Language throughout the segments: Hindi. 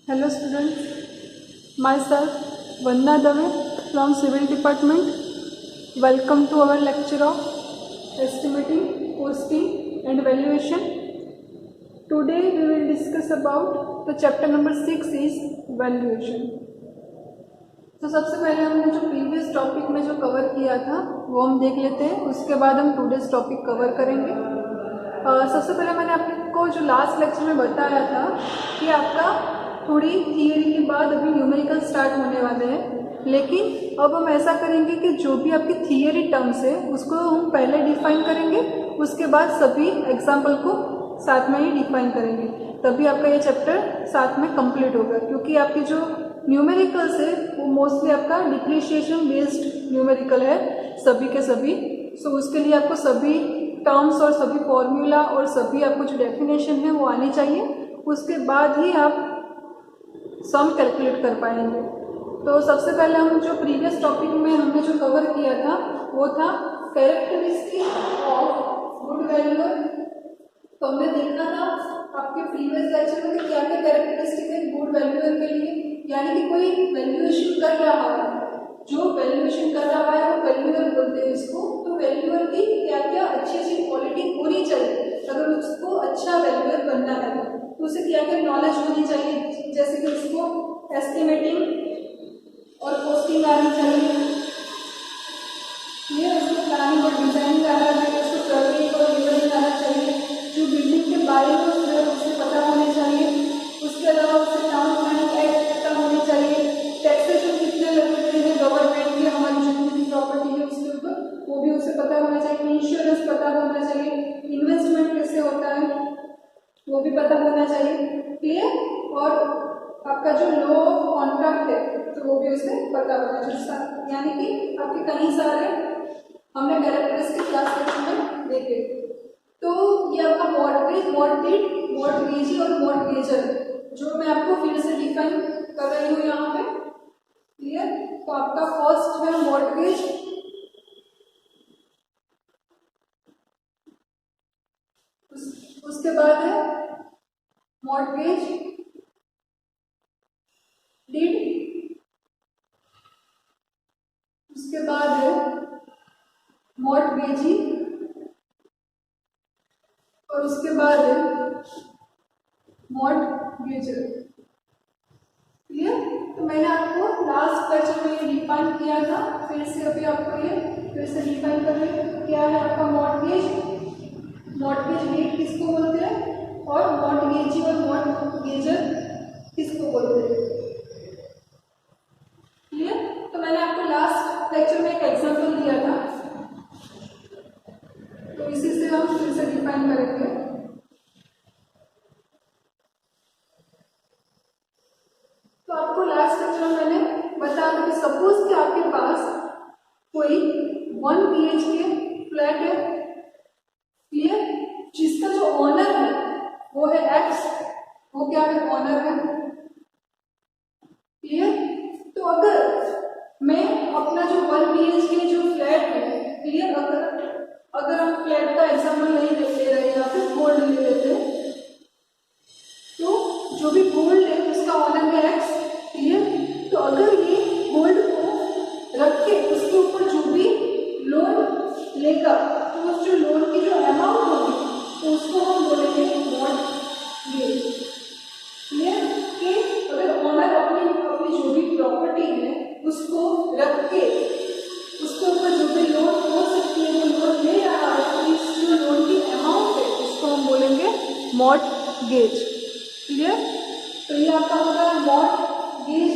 Hello students, myself Vandana Dave from Civil Department. Welcome to our lecture of Estimating, Costing and Valuation. Today we will discuss about the chapter number 6 is Valuation. तो सबसे पहले हमने जो प्रीवियस टॉपिक में जो कवर किया था वो हम देख लेते हैं, उसके बाद हम टुडेज टॉपिक कवर करेंगे। सबसे पहले मैंने आपको जो लास्ट लेक्चर में बताया था कि आपका थोड़ी थियरी के बाद अभी न्यूमेरिकल स्टार्ट होने वाले हैं, लेकिन अब हम ऐसा करेंगे कि जो भी आपकी थियरी टर्म्स है उसको हम पहले डिफाइन करेंगे, उसके बाद सभी एग्जाम्पल को साथ में ही डिफाइन करेंगे, तभी आपका ये चैप्टर साथ में कंप्लीट होगा। क्योंकि आपकी जो न्यूमेरिकल्स है वो मोस्टली आपका डिप्रिशिएशन बेस्ड न्यूमेरिकल है सभी के सभी। सो उसके लिए आपको सभी टर्म्स और सभी फॉर्मूला और सभी आपको जो डेफिनेशन है वो आनी चाहिए, उसके बाद ही आप सम कैलकुलेट कर पाएंगे। तो सबसे पहले हम जो प्रीवियस टॉपिक में हमने जो कवर किया था वो था कैरेक्टरिस्टिक ऑफ गुड वैल्यूअर। तो हमने देखा था आपके प्रीवियस लेक्चर में क्या क्या कैरेक्टरिस्टिक है गुड वैल्यूअर के लिए, यानी कि कोई वैल्यूएशन कर रहा है, जो वैल्यूएशन कर रहा है वो वैल्यूअर बोलते हैं इसको। तो वैल्यूअर की क्या क्या अच्छी अच्छी क्वालिटी होनी चाहिए अगर उसको अच्छा वैल्यूअर बनना है, तो उसे क्या क्या नॉलेज होनी चाहिए, जैसे कि उसको एस्टिमेटिंग और कॉस्टिंग आनी चाहिए, ये उसको प्लानिंग और डिजाइनिंग आना चाहिए, उसको सर्वेइंग और लेवलिंग आना चाहिए, जो बिल्डिंग के बारे में उसे पता होने चाहिए, उसके अलावा उसे टाउन प्लानिंग एक्ट पता होनी चाहिए, टैक्सेशन कितने लगते हैं गवर्नमेंट के हमारी जितनी भी प्रॉपर्टी है उसके ऊपर वो भी उसे पता होना चाहिए, इंश्योरेंस पता होना चाहिए, इन्वेस्टमेंट कैसे होता है वो भी पता होना चाहिए, क्लियर। और आपका जो लॉ ऑफ कॉन्ट्रैक्ट है तो वो भी उसे पता होना चाहिए, यानी कि आपके कई सारे हमने कैरेक्टरिस्टिक क्लास में देखे। तो ये आपका मॉर्गेज, मॉर्गेजी और मॉर्गेजर जो मैं आपको फिर से डिफाइन कर रही हूँ यहाँ पे, क्लियर। तो आपका फर्स्ट है मॉर्गेज, उसके बाद है मॉर्गेज डीड, उसके बाद है मॉर्गेजी और उसके बाद है मॉर्गेजर, क्लियर। तो मैंने आपको लास्ट लेक्चर में ये डिफाइन किया था, फिर से अभी आपको ये फिर से डिफाइन कर रहे हैं क्या है आपका मॉर्गेज, मॉर्गेज डीड किसको बोलते हैं और मॉर्गेजी और मॉर्गेजर किसको बोलते हैं, क्लियर। तो मैंने आपको लास्ट लेक्चर में एक एग्जांपल दिया था, तो इसी से हम फिर से डिफाइन करेंगे। तो आपको लास्ट लेक्चर में मैंने बताया कि सपोज कि आपके पास कोई 1 BHK फ्लैट है, क्लियर, जिसका जो ऑनर है वो है एक्स, वो क्या है ऑनर है, क्लियर। तो अगर मैं अपना जो 1 BHK जो फ्लैट है, क्लियर, अगर हम फ्लैट का एग्जाम्पल नहीं ले रहे या फिर गोल्ड ले लेते हैं, तो जो भी गोल्ड है उसका ऑनर है एक्स, क्लियर। तो अगर ये गोल्ड को रख के उसके ऊपर जो भी लोन लेगा तो उस जो लोन की जो अमाउंट होगी तो उसको हम बोलेंगे मॉर्गेज, क्लियर। कि अगर ऑनर अपनी जो भी प्रॉपर्टी है उसको रख के उसके ऊपर जो भी लोन हो सकती है वो लोन ले रहा है, तो इस जो लोन की अमाउंट है उसको हम बोलेंगे मॉर्गेज, क्लियर। तो ये आपका होगा मॉर्गेज,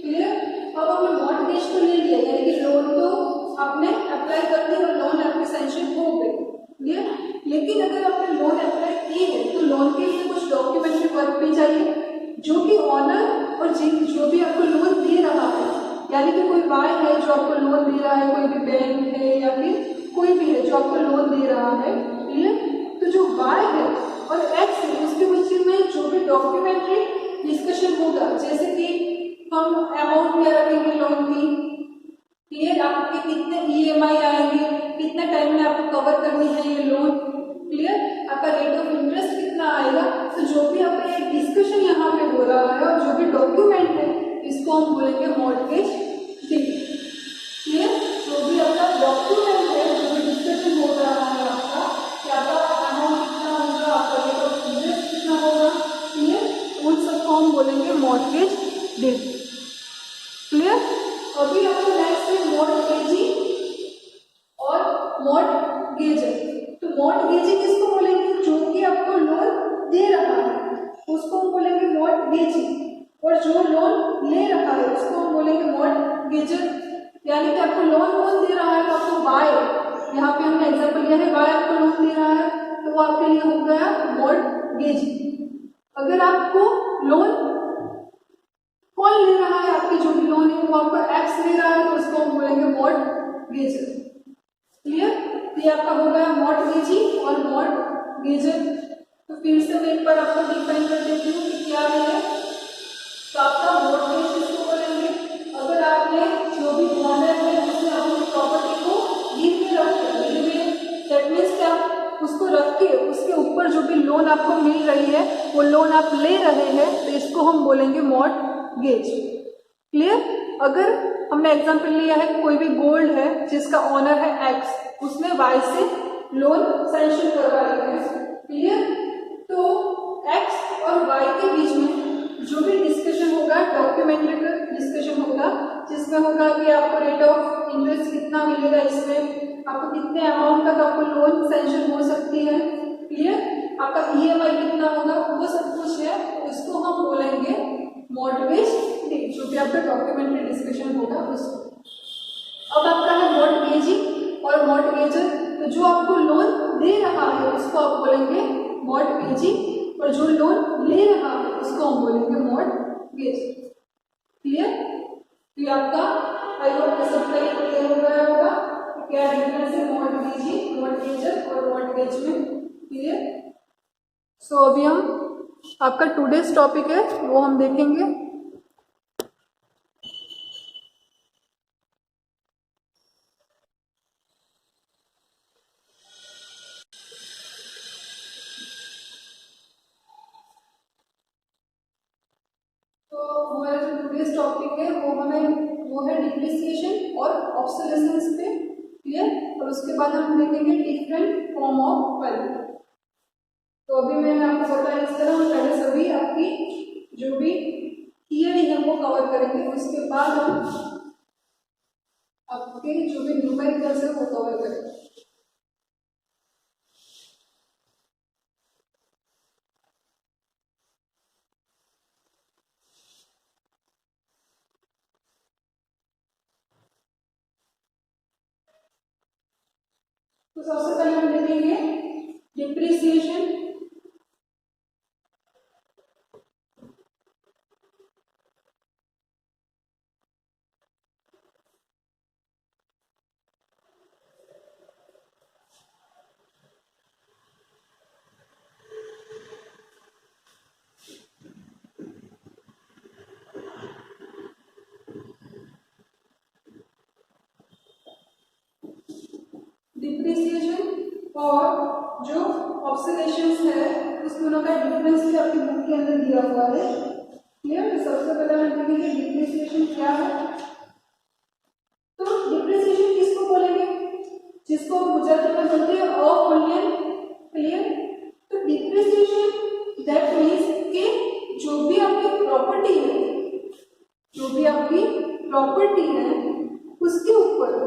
क्लियर। अब आपने मॉर्गेज तो ले लिया, यानी कि लोन तो आपने अप्लाई कर दी और लोन आपके सैंक्शन हो गई, क्लियर। लेकिन अगर आपने लोन अप्लाई की है तो लोन के लिए कुछ डॉक्यूमेंट्री वर्क भी चाहिए, जो कि ऑनर और जो भी आपको लोन दे रहा है, यानी कि कोई वाई है जो आपको लोन दे रहा है, कोई भी बैंक है या फिर कोई भी है जो आपको लोन दे रहा है, क्लियर। तो जो वाई है और एक्स है उसके बीच में जो भी डॉक्यूमेंट्री डिस्कशन होगा, जैसे कि हम अमाउंट क्या रखेंगे लोन की, क्लियर, आपके कितने EMI आएंगे, कितने टाइम में आपको कवर करनी है ये लोन, क्लियर, आपका रेट ऑफ इंटरेस्ट कितना आएगा। तो जो भी आपका एक डिस्कशन यहाँ पे हो रहा है और जो भी बोलेंगे मॉर्गेज डीड। क्लियर? जो भी आपका डॉक्यूमेंट है, जो भी डिस्कशन हो रहा है आपका, कि आपका अमाउंट कितना होगा, आपका रेट ऑफ इंटरेस्ट कितना होगा, क्लियर, उन सबको हम बोलेंगे मॉर्गेज डीड। क्लियर? अभी आपको नेक्स्ट है मॉर्गेजी और मॉर्गेजर। तो मॉर्गेजी किसको बोलेंगे? जो कि आपको लोन दे रहा है उसको हम बोलेंगे मॉर्गेजी, और जो लोन ले रहा है उसको हम बोलेंगे मॉर्गेजर। यानी कि आपको लोन कौन दे रहा है? तो आपको वाई, यहाँ पे हमने एग्जांपल लिया है, वाई आपको लोन दे रहा है, तो वो आपके लिए हो गया मॉर्गेजी। अगर आपको लोन कौन ले रहा है, आपकी जो भी लोन है वो आपको एक्स ले रहा है, तो उसको हम बोलेंगे मॉर्गेजर। क्लियर? ये आपका हो गया मॉर्गेजी और मॉर्गेजर। तो फिर से मैं एक बार आपको डिफाइन कर देती हूँ कि क्या है। तो आपका मॉर्गेज किसको बोलेंगे? अगर आपने जो भी ओनर है उसने अपनी प्रॉपर्टी को गिरवी रख दिया, गिरवी दैट मीन्स क्या, उसको रख के उसके ऊपर जो भी लोन आपको मिल रही है वो लोन आप ले रहे हैं, तो इसको हम बोलेंगे मॉर्गेज। क्लियर? अगर हमने एग्जांपल लिया है, कोई भी गोल्ड है जिसका ओनर है एक्स, उसने वाई से लोन सैंक्शन करवा लिया है। क्लियर? तो एक्स और वाई के बीच में जो भी डिस्कशन होगा, डॉक्यूमेंट्री का डिस्कशन होगा, जिसमें होगा कि आपको रेट ऑफ इंटरेस्ट कितना मिलेगा, इसमें आपको कितने अमाउंट तक आपको लोन सैंक्शन हो सकती है, क्लियर, आपका ईएमआई कितना होगा, वो सब कुछ है, उसको हम बोलेंगे मॉर्गेज डीड, जो भी आपका डॉक्यूमेंट्री डिस्कशन होगा उसको। अब आपका है मॉर्गेजी और मॉर्गेजर। तो जो आपको लोन दे रहा है उसको आप बोलेंगे मॉर्गेजी, और जो लोन ले रहा है उसको हम बोलेंगे मॉर्गेज। क्लियर? तो आपका आई होप ये सब क्लियर हो गया होगा कि क्या डिफरेंस है मॉर्गेजी, मॉर्गेजर और मॉर्गेज में। क्लियर? सो अभी हम आपका टुडेज टॉपिक है वो हम देखेंगे। हमारा जो टुडेज टॉपिक है वो है डिप्रिसिएशन और ऑब्सोलेसेंस पे। क्लियर? और उसके बाद हम देखेंगे डिफरेंट फॉर्म ऑफ वैल्यू। तो अभी मैंने आपको बताया इस तरह हम पहले सभी आपकी जो भी थियरी है वो कवर करेंगे, उसके बाद हम आपके जो भी न्यूमेरिकल्स है वो कवर करेंगे। तो सबसे पहले हम देखेंगे डिप्रिसिएशन। डिप्रिसिएशन और जो ऑब्सोलेशंस है उस दोनों का डिफरेंस भी आपकी बुक के अंदर दिया हुआ है। क्लियर? तो सबसे पहले हम देखेंगे डिप्रिसिएशन क्या है। तो डिप्रिसिएशन किसको बोलेंगे? जिसको गुजराती में बोलते हैं अवमूल्यन। क्लियर? तो डिप्रिसिएशन दैट मीन्स कि जो भी आपकी प्रॉपर्टी है, जो भी आपकी प्रॉपर्टी है उसके ऊपर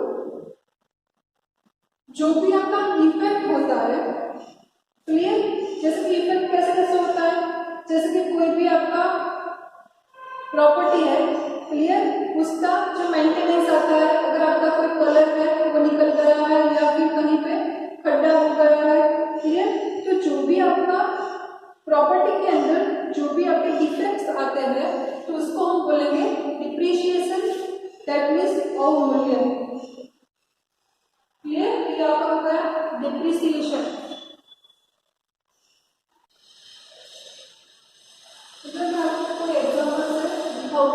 जो भी आपका इफेक्ट होता है। क्लियर? जैसे कि इफेक्ट कैसे कैसे होता है, जैसे कि कोई भी आपका प्रॉपर्टी है, क्लियर, उसका जो मेंटेनेंस आता है, अगर आपका कोई कलर है वो निकल गया है या फिर कहीं पे खड्डा हो गया है, क्लियर, तो जो भी आपका प्रॉपर्टी के अंदर जो भी आपके डिफेक्ट्स आते हैं तो उसको हम बोलेंगे डिप्रिशिएशन, दैट मीन्स अवमूल्यन। क्लियर? ये आपका हो गया डिप्रिसिएशन। अगर मैं आपको कोई एग्जांपल से दिखाऊं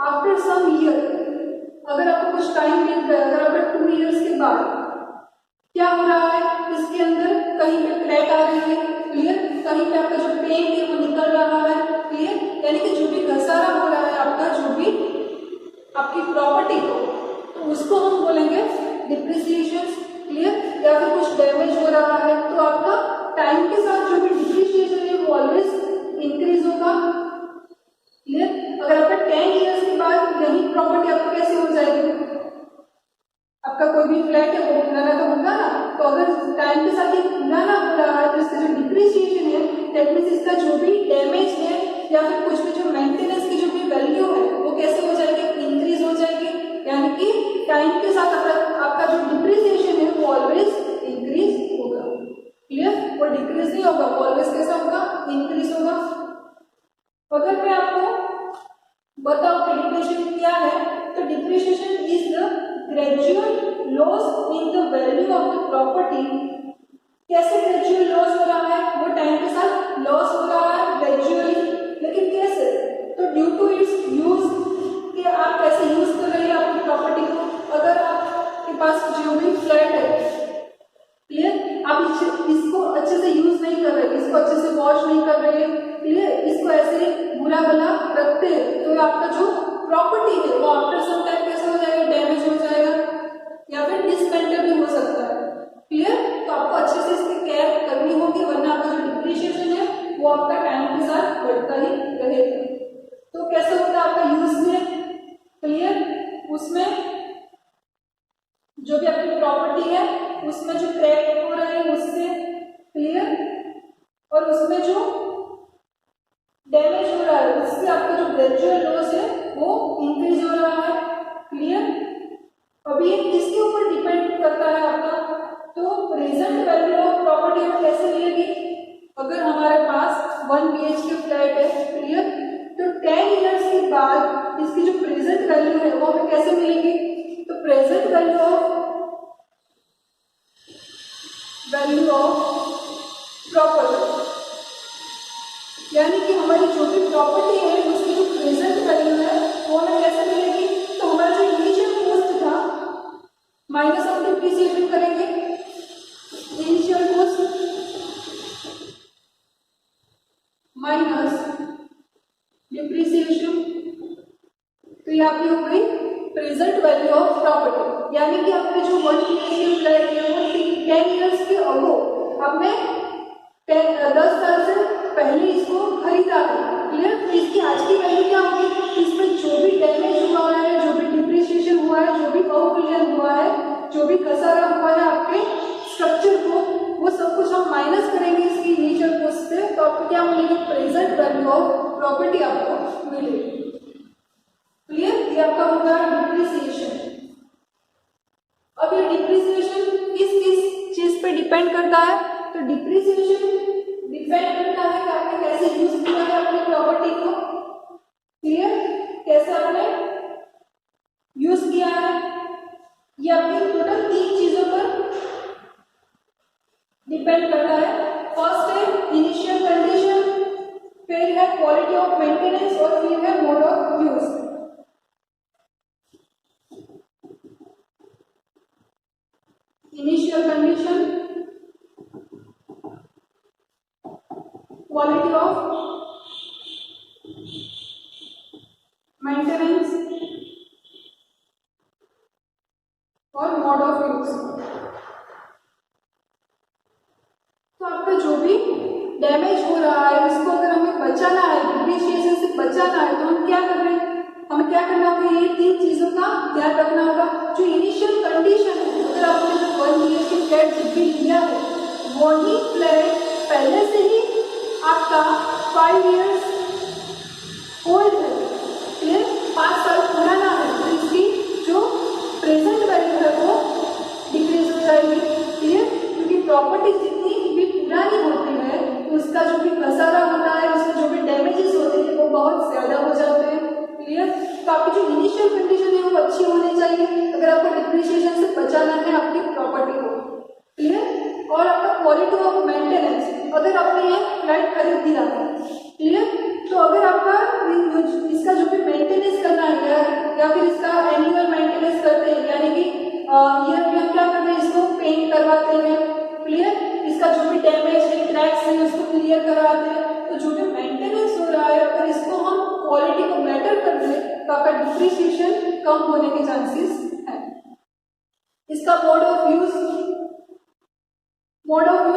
आफ्टर सम ईयर, अगर आपको कुछ टाइम बीत गया, अगर आपका 2 इयर्स के बाद क्या हो रहा है, इसके अंदर कहीं पे क्रैक आ रही है, क्लियर, कहीं पे आपका जो पेंट है वो निकल रहा है, क्लियर, यानी कि जो भी घसारा हो रहा है आपका, जो भी आपकी प्रॉपर्टी को, तो उसको हम बोलेंगे डिप्रिसिएशन, क्लियर, या फिर कुछ डैमेज हो रहा है तो आपका टाइम के साथ जो भी डिप्रिसिएशन है वो ऑलवेज इंक्रीज होगा, क्लियर। अगर आपका 10 इयर्स के बाद यही प्रॉपर्टी आपको कैसे हो जाएगी, आपका कोई भी फ्लैट है वो पुराना तो होगा ना, तो अगर टाइम के साथ ये पुराना हो रहा है तो इसका जो डिप्रिसिएशन है, दैट मीन्स इसका जो भी डैमेज है या फिर कुछ भी जो मेंटेनेंस की जो भी वैल्यू है वो कैसे हो जाएगी, इंक्रीज हो जाएगी, यानी कि टाइम के साथ आपका जो डिप्रिसिएशन है वो ऑलवेज इंक्रीज होगा, क्लियर, वो डिक्रीज नहीं होगा, वो ऑलवेज कैसा होगा, इंक्रीज होगा। अगर मैं आपको बताऊं कि डिप्रिसिएशन क्या है, तो depreciation is the gradual loss in the value of the property. कैसे ग्रेजुअल लॉस हो रहा है, वो टाइम के साथ लॉस हो रहा है ग्रेजुअली, लेकिन कैसे, तो ड्यू टू इट्स यूज, कि आप कैसे यूज कर रहे हैं अपनी प्रॉपर्टी को। अगर आपके पास जो भी फ्लैट है, क्लियर, आप इसको अच्छे से यूज नहीं कर रहे, इसको अच्छे से वॉश नहीं कर रहे, क्लियर, इसको ऐसे बुरा भला रखते हैं, तो आपका जो प्रॉपर्टी है वो आफ्टर सम टाइम कैसे हो जाएगा, डैमेज हो जाएगा या फिर डिसमेंटल भी हो सकता है, क्लियर। तो आपको अच्छे से इसकी केयर करनी होगी, वरना आपका जो डिप्रिसिएशन है वो आपका टाइम के साथ बढ़ता ही रहेगा। तो कैसे होता है आपका यूज में, क्लियर, उसमें जो भी आपकी प्रॉपर्टी है उसमें जो क्रैक हो रहे हैं उससे, क्लियर, और उसमें जो डैमेज हो रहा है उससे आपका जो ग्रेजुअल लॉस है वो इंक्रीज हो रहा है, क्लियर। अब ये किसके ऊपर डिपेंड करता है आपका, तो प्रेजेंट वैल्यू ऑफ प्रॉपर्टी हमें कैसे मिलेगी, अगर हमारे पास 1 BHK फ्लैट है, क्लियर, तो 10 इयर्स के बाद इसकी जो प्रेजेंट वैल्यू है वो हमें कैसे मिलेगी, तो प्रेजेंट वैल्यू ऑफ प्रॉपर्टी, यानी कि हमारी जो भी प्रॉपर्टी है उसकी जो प्रेजेंट वैल्यू है वो हमें कैसे मिलेगी, तो हमारा जो इनिशियल कॉस्ट था माइनस ऑफ डिप्रिसिएशन करेंगे, इनिशियल कॉस्ट माइनस डिप्रिसिएशन, तो ये आपकी हो गई प्रेजेंट वैल्यू ऑफ प्रॉपर्टी, यानी कि आपने जो 1 BHK फ्लैट है वो 10 इयर्स के अगो आपने 10 साल से पहले इसको खरीदा है, क्लियर, तो इसकी आज की वैल्यू क्या होगी, इसमें जो भी डैमेज हुआ है, जो भी डिप्रिसिएशन हुआ है, जो भी अवमूल्यन हुआ है, जो भी घसारा हुआ है आपके स्ट्रक्चर को, वो सब कुछ हम माइनस करेंगे इसकी इनिशियल कॉस्ट से, तो आपको क्या मिलेगी, प्रेजेंट वैल्यू ऑफ प्रॉपर्टी आपको मिलेगी, क्लियर, ये आपका होगा डिप्रिसिएशन। अब ये डिप्रिसिएशन किस चीज पे डिपेंड करता है, तो डिप्रिसिएशन डिपेंड करता है कि आपने कैसे यूज किया है अपनी प्रॉपर्टी को, क्लियर, कैसे आपने यूज किया है, ये आपकी टोटल 3 चीजों पर डिपेंड करता है। फर्स्ट है इनिशियल कंडीशन, फिर है क्वालिटी ऑफ मेंटेनेंस और फिर है mode of use. Initial condition, quality of maintenance और मोड ऑफ यूज। तो आपका जो भी डैमेज हो रहा है इसको अगर हमें बचाना है, डिप्रिसिएशन से बचाना है, तो हम क्या कर रहे हैं, हमें क्या करना होगा, ये 3 चीजों का ध्यान रखना होगा। जो इनिशियल कंडीशन है, अगर आपने जो 1 BHK फ्लैट जब भी लिया है वही फ्लैट पहले से ही आपका 5 इयर्स ओल्ड है, क्लियर, 5 साल पुराना है, तो इसकी जो प्रेजेंट वैल्यू है वो डिक्रीज हो जाएगी, क्लियर, क्योंकि प्रॉपर्टी जितनी भी पुरानी होती है तो उसका जो भी घसारा होता है, उसमें जो भी डैमेजेस होते हैं वो बहुत ज्यादा हो जाते हैं, क्लियर। तो आपकी जो इनिशियल कंडीशन है वो अच्छी होनी चाहिए अगर आपको डिप्रिसिएशन से बचाना है आपकी प्रॉपर्टी को, क्लियर। और आपका क्वालिटी ऑफ मेंटेनेंस, अगर आपने ये फ्लैट खरीद दिया, क्लियर, तो अगर आपका इसका जो भी मेंटेनेंस करना है या कम होने के चांसेस है। इसका mode of use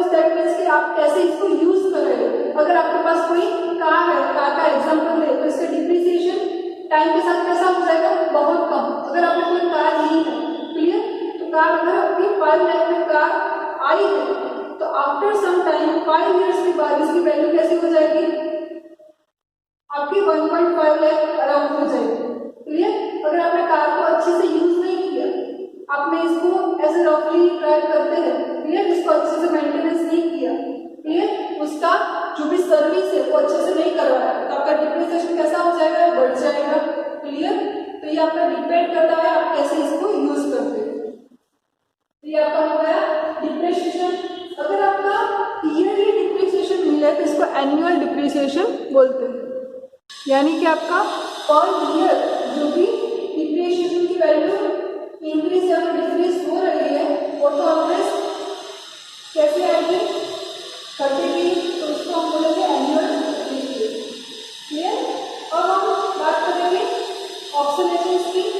that means कि आप कैसे इसको यूज कर रहे हो। अगर आपके पास कोई कार है, कार का एग्जांपल ले तो इसका डिप्रिसिएशन टाइम के साथ कैसा हो जाएगा, बहुत कम। अगर आपने कोई कार ली है, क्लियर, तो कार अगर आपकी 5 लाख में कार आई है तो आफ्टर सम टाइम 5 इयर्स के बाद इसकी वैल्यू कैसी हो जाएगी, आपकी 1.5 लाख अराउंड हो जाएगी। क्लियर। अगर आपने कार को अच्छे से यूज नहीं किया, आपने इसको ऐसे रफली ड्राइव करते हैं, क्लियर, इसको अच्छे से मेंटेनेंस नहीं किया, क्लियर, उसका जो भी सर्विस है वो अच्छे से नहीं करवाया, तो आपका डिप्रिसिएशन कैसा हो जाएगा, बढ़ जाएगा। क्लियर। तो ये आपका डिपेंड करता है आप कैसे इसको यूज करते हैं। तो ये आपका हो गया डिप्रिसिएशन। अगर आपका ईयरली डिप्रिसिएशन मिले तो इसको एनुअल डिप्रिसिएशन बोलते हैं, यानी कि आपका पर ईयर जो भी डिप्रिसिएशन की वैल्यू इंक्रीज या डिक्रीज हो रही है वो तो ऑलवेज कैसे आएगी, घटेगी, तो उसको हम बोलेंगे एनुअल डिप्रिसिएशन। क्लियर। अब हम बात करेंगे ऑब्सोलेशंस की।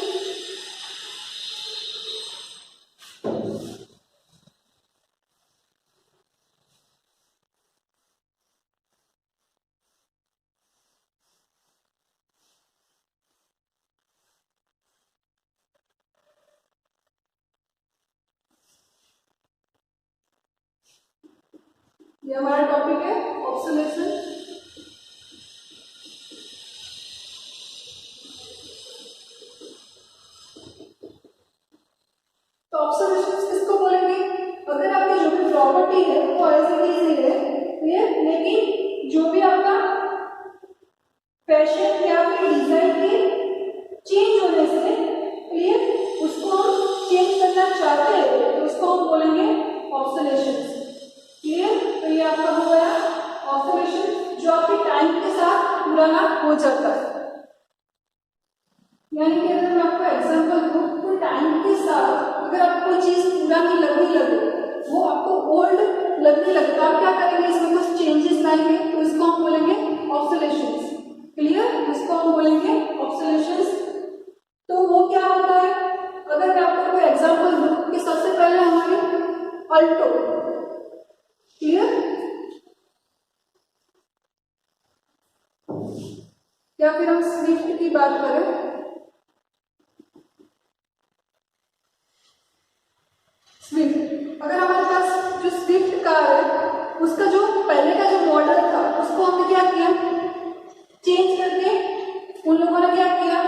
ये हमारा टॉपिक है ऑब्सोलेशन। तो ऑब्सोलेशन किसको बोलेंगे, अगर आपकी जो भी प्रॉपर्टी है वो ऐसे ही है, क्लियर, लेकिन जो भी आपका फैशन या फिर डिजाइन के चेंज होने से, क्लियर, उसको हम चेंज करना चाहते हैं तो उसको हम बोलेंगे ऑब्सोलेशन। क्लियर। तो ये आपका हो गया ऑब्सोलेशन, जो आपके टाइम के साथ पुराना हो जाता है। यानी कि अगर मैं आपको एग्जांपल दूं तो टाइम के साथ अगर आपको कोई चीज पुरानी लगने लगे, वो आपको ओल्ड लगने लगे, तो आप क्या करेंगे, इसमें कुछ चेंजेस लाएंगे, तो इसको हम बोलेंगे ऑब्सोलेशंस। क्लियर। इसको हम बोलेंगे ऑब्सोलेशंस। तो वो क्या होता है, अगर मैं आपको कोई एग्जांपल दूं कि सबसे पहले हमारी अल्टो, क्लियर, या फिर हम स्विफ्ट की बात करें, स्विफ्ट, अगर हमारे पास जो स्विफ्ट कार है उसका जो पहले का जो मॉडल था उसको हमने क्या किया, चेंज करके उन लोगों ने क्या किया,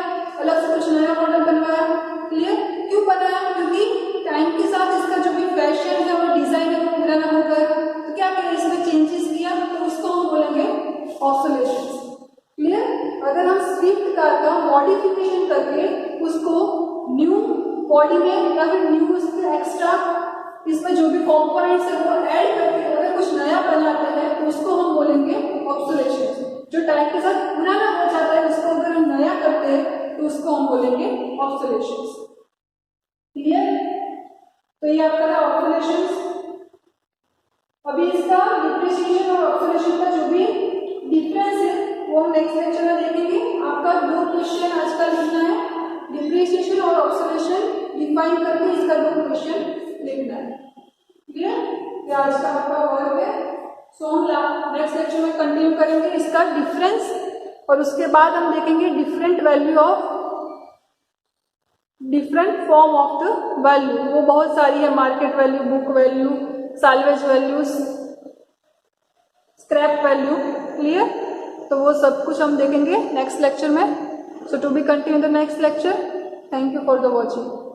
अलग से कुछ नया मॉडल बनवाया। क्लियर। क्यों बनाया, क्योंकि टाइम के साथ इसका जो भी फैशन है और डिजाइन है वो पुराना हो गया, तो क्या किया, इसमें चेंजेस किया, तो उसको हम बोलेंगे ऑब्सोलेशंस। क्लियर। अगर हम स्विफ्ट कार का मॉडिफिकेशन करके उसको न्यू बॉडी में या फिर न्यू एक्स्ट्रा इसमें जो भी कंपोनेंट्स है वो ऐड करके अगर कुछ नया बनाते हैं तो उसको हम बोलेंगे ऑब्सोलेशन। जो टाइम के साथ पुराना हो जाता है उसको अगर हम नया करते हैं तो उसको हम बोलेंगे ऑब्सोलेशन। क्लियर। तो ये आपका था ऑब्सोलेशन। अभी इसका डिप्रिसिएशन और ऑब्सोलेशन का जो भी डिफरेंस है वो हम नेक्स्ट लेक्चर में देखेंगे। आपका 2 क्वेश्चन आज का लिखना है, डिप्रिसिएशन और ऑब्सोलेशन डिफाइन करके इसका 2 क्वेश्चन लिखना है। क्लियर। ये आज का आपका वर्क है। सो हम नेक्स्ट लेक्चर में कंटिन्यू करेंगे इसका डिफरेंस, और उसके बाद हम देखेंगे different value of different form of the value. वो बहुत सारी है, market value, book value, salvage values, scrap value. Clear. तो वो सब कुछ हम देखेंगे नेक्स्ट लेक्चर में। So to be continue the next lecture. Thank you for the watching.